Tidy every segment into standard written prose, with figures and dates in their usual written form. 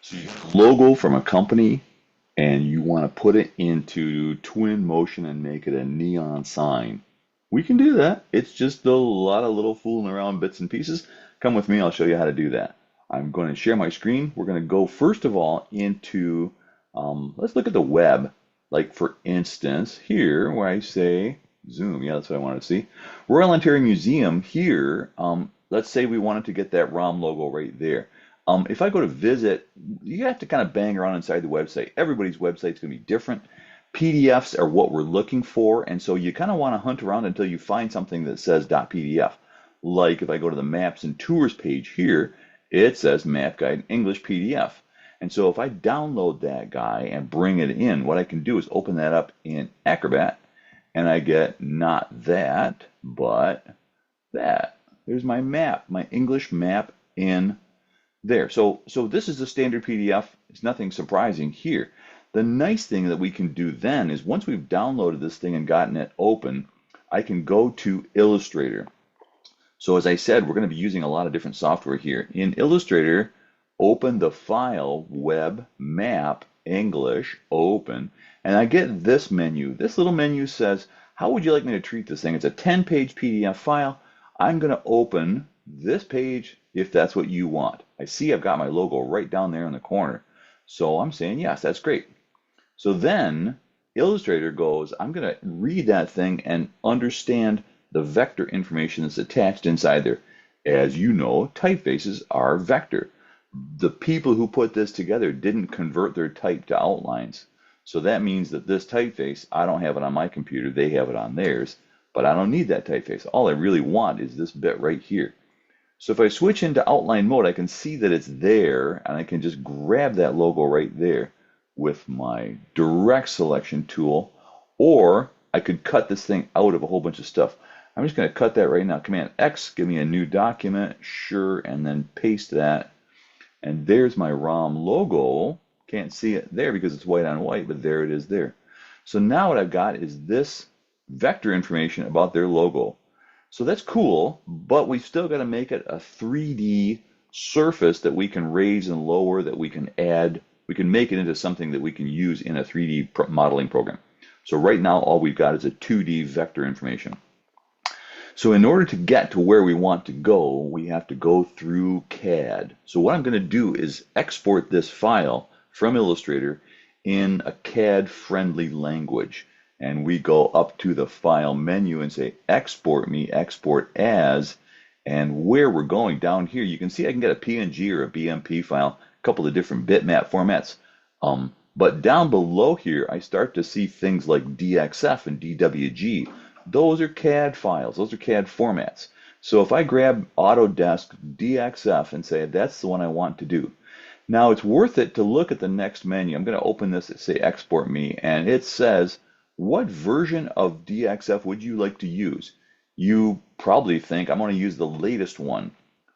So you have a logo from a company and you want to put it into Twin Motion and make it a neon sign. We can do that. It's just a lot of little fooling around bits and pieces. Come with me, I'll show you how to do that. I'm going to share my screen. We're going to go first of all into, let's look at the web. Like for instance, here where I say Zoom, yeah, that's what I wanted to see. Royal Ontario Museum here, let's say we wanted to get that ROM logo right there. If I go to visit, you have to kind of bang around inside the website. Everybody's website is going to be different. PDFs are what we're looking for, and so you kind of want to hunt around until you find something that says .pdf. Like if I go to the Maps and Tours page here, it says Map Guide English PDF. And so if I download that guy and bring it in, what I can do is open that up in Acrobat, and I get not that, but that. There's my map, my English map in there. So this is a standard PDF. It's nothing surprising here. The nice thing that we can do then is once we've downloaded this thing and gotten it open, I can go to Illustrator. So as I said, we're going to be using a lot of different software here. In Illustrator, open the file, Web, Map, English, Open, and I get this menu. This little menu says, how would you like me to treat this thing? It's a 10-page PDF file. I'm going to open this page if that's what you want. I see I've got my logo right down there in the corner. So I'm saying, yes, that's great. So then Illustrator goes, I'm going to read that thing and understand the vector information that's attached inside there. As you know, typefaces are vector. The people who put this together didn't convert their type to outlines. So that means that this typeface, I don't have it on my computer, they have it on theirs, but I don't need that typeface. All I really want is this bit right here. So if I switch into outline mode, I can see that it's there, and I can just grab that logo right there with my direct selection tool, or I could cut this thing out of a whole bunch of stuff. I'm just going to cut that right now. Command X, give me a new document, sure, and then paste that. And there's my ROM logo. Can't see it there because it's white on white, but there it is there. So now what I've got is this vector information about their logo. So that's cool, but we've still got to make it a 3D surface that we can raise and lower, that we can add. We can make it into something that we can use in a 3D modeling program. So right now, all we've got is a 2D vector information. So in order to get to where we want to go, we have to go through CAD. So what I'm going to do is export this file from Illustrator in a CAD-friendly language. And we go up to the File menu and say, Export me, Export as, and where we're going down here, you can see I can get a PNG or a BMP file, a couple of different bitmap formats. But down below here, I start to see things like DXF and DWG. Those are CAD files. Those are CAD formats. So if I grab Autodesk DXF and say, that's the one I want to do. Now it's worth it to look at the next menu. I'm going to open this and say Export Me, and it says, what version of DXF would you like to use? You probably think I'm going to use the latest one.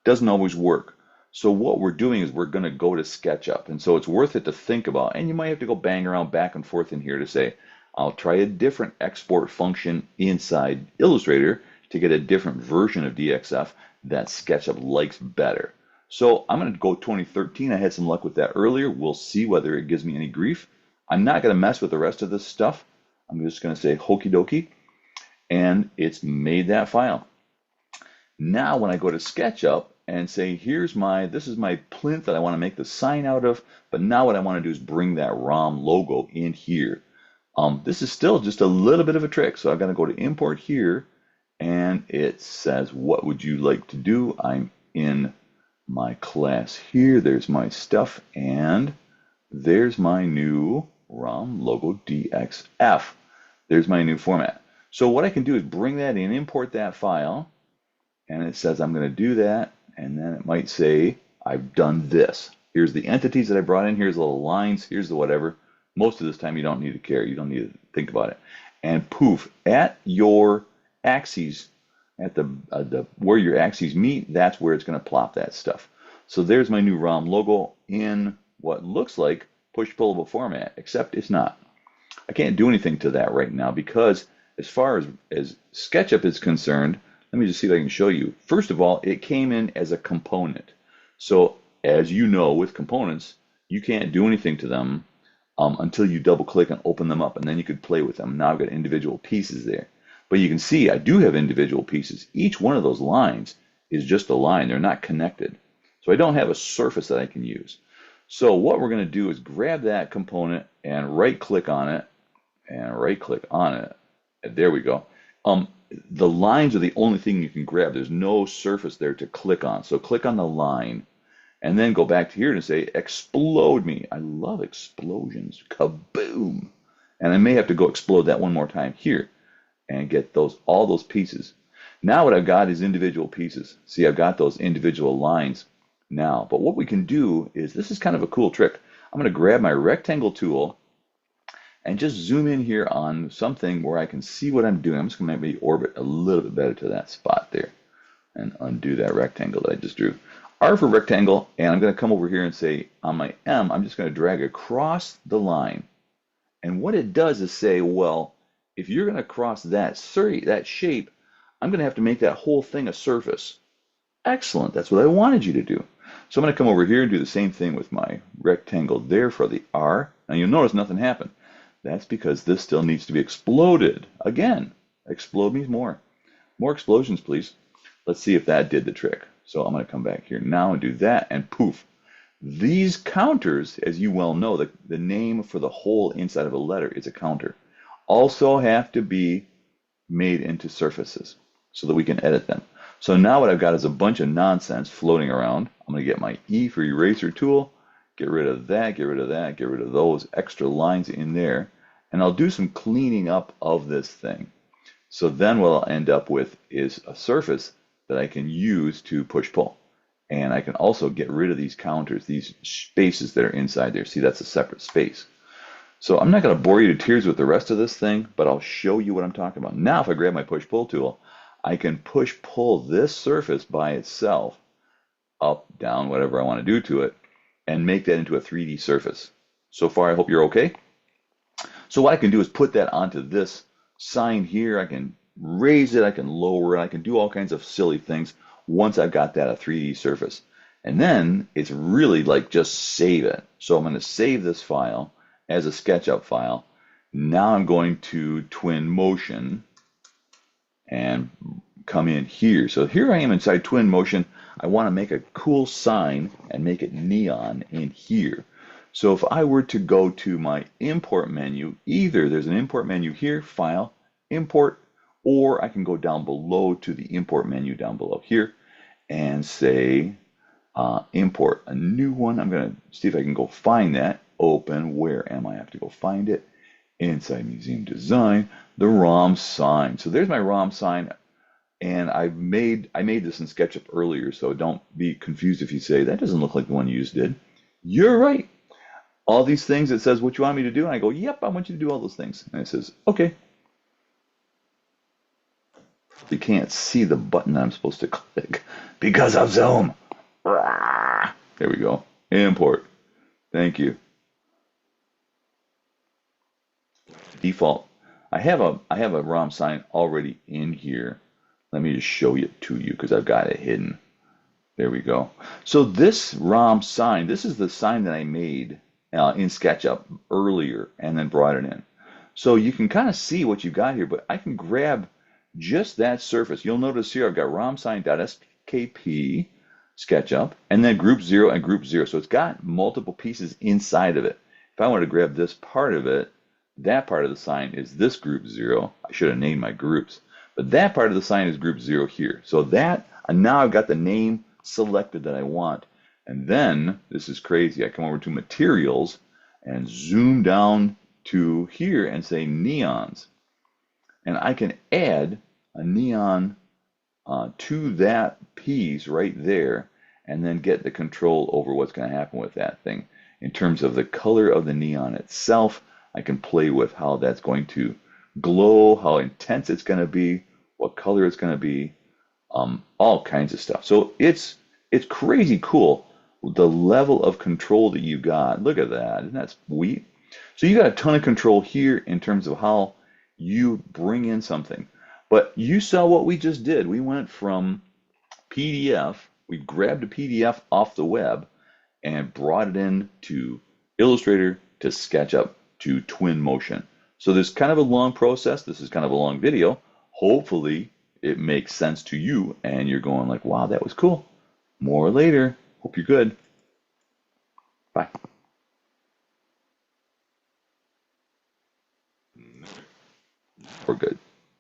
Doesn't always work. So what we're doing is we're going to go to SketchUp. And so it's worth it to think about. And you might have to go bang around back and forth in here to say, I'll try a different export function inside Illustrator to get a different version of DXF that SketchUp likes better. So I'm going to go 2013. I had some luck with that earlier. We'll see whether it gives me any grief. I'm not going to mess with the rest of this stuff. I'm just going to say Hokey Dokey, and it's made that file. Now when I go to SketchUp and say, this is my plinth that I want to make the sign out of, but now what I want to do is bring that ROM logo in here. This is still just a little bit of a trick. So I'm going to go to import here, and it says, what would you like to do? I'm in my class here. There's my stuff, and there's my new ROM logo DXF. There's my new format. So what I can do is bring that in, import that file, and it says I'm going to do that, and then it might say I've done this. Here's the entities that I brought in. Here's the little lines. Here's the whatever. Most of this time you don't need to care. You don't need to think about it. And poof, at your axes, at the where your axes meet, that's where it's going to plop that stuff. So there's my new ROM logo in what looks like push-pullable format, except it's not. I can't do anything to that right now because as far as SketchUp is concerned, let me just see if I can show you. First of all, it came in as a component. So as you know, with components, you can't do anything to them until you double click and open them up, and then you could play with them. Now I've got individual pieces there. But you can see I do have individual pieces. Each one of those lines is just a line. They're not connected. So I don't have a surface that I can use. So what we're going to do is grab that component and right click on it and right click on it. And there we go. The lines are the only thing you can grab. There's no surface there to click on. So click on the line and then go back to here and say explode me. I love explosions. Kaboom. And I may have to go explode that one more time here and get all those pieces. Now what I've got is individual pieces. See, I've got those individual lines now. But what we can do is, this is kind of a cool trick. I'm going to grab my rectangle tool and just zoom in here on something where I can see what I'm doing. I'm just going to maybe orbit a little bit better to that spot there and undo that rectangle that I just drew. R for rectangle, and I'm going to come over here and say on my M, I'm just going to drag across the line. And what it does is say, well, if you're going to cross that shape, I'm going to have to make that whole thing a surface. Excellent, that's what I wanted you to do. So I'm going to come over here and do the same thing with my rectangle there for the R. Now you'll notice nothing happened. That's because this still needs to be exploded. Again, explode means more. More explosions, please. Let's see if that did the trick. So I'm going to come back here now and do that, and poof. These counters, as you well know, the name for the hole inside of a letter is a counter, also have to be made into surfaces so that we can edit them. So now what I've got is a bunch of nonsense floating around. I'm going to get my E for eraser tool, get rid of that, get rid of that, get rid of those extra lines in there, and I'll do some cleaning up of this thing. So then what I'll end up with is a surface that I can use to push-pull. And I can also get rid of these counters, these spaces that are inside there. See, that's a separate space. So I'm not going to bore you to tears with the rest of this thing, but I'll show you what I'm talking about. Now if I grab my push-pull tool, I can push-pull this surface by itself, up, down, whatever I want to do to it, and make that into a 3D surface. So far, I hope you're okay. So what I can do is put that onto this sign here. I can raise it, I can lower it, I can do all kinds of silly things once I've got that a 3D surface. And then it's really like just save it. So I'm going to save this file as a SketchUp file. Now I'm going to Twinmotion and come in here. So here I am inside Twinmotion. I want to make a cool sign and make it neon in here. So if I were to go to my import menu, either there's an import menu here, File, Import, or I can go down below to the import menu down below here and say import a new one. I'm going to see if I can go find that. Open, where am I? I have to go find it. Inside Museum Design, the ROM sign. So there's my ROM sign, and I made this in SketchUp earlier, so don't be confused if you say, that doesn't look like the one you just did. You're right. All these things, it says what you want me to do, and I go, yep, I want you to do all those things. And it says, okay. You can't see the button I'm supposed to click because of Zoom. There we go. Import. Thank you. Default. I have a ROM sign already in here. Let me just show it to you because I've got it hidden. There we go. So this ROM sign, this is the sign that I made in SketchUp earlier and then brought it in. So you can kind of see what you got here, but I can grab just that surface. You'll notice here I've got romsign.skp SketchUp and then group 0 and group 0. So it's got multiple pieces inside of it. If I want to grab this part of it, that part of the sign is this group 0. I should have named my groups. But that part of the sign is group 0 here. So that, and now I've got the name selected that I want. And then, this is crazy, I come over to Materials and zoom down to here and say Neons. And I can add a neon to that piece right there and then get the control over what's going to happen with that thing. In terms of the color of the neon itself, I can play with how that's going to glow, how intense it's going to be, what color it's going to be, all kinds of stuff. So it's crazy cool, the level of control that you got. Look at that. Isn't that sweet? So you got a ton of control here in terms of how you bring in something. But you saw what we just did. We went from PDF, we grabbed a PDF off the web, and brought it in to Illustrator to SketchUp to Twinmotion. So there's kind of a long process. This is kind of a long video. Hopefully it makes sense to you and you're going like, wow, that was cool. More later. Hope you're good. Bye. We're good.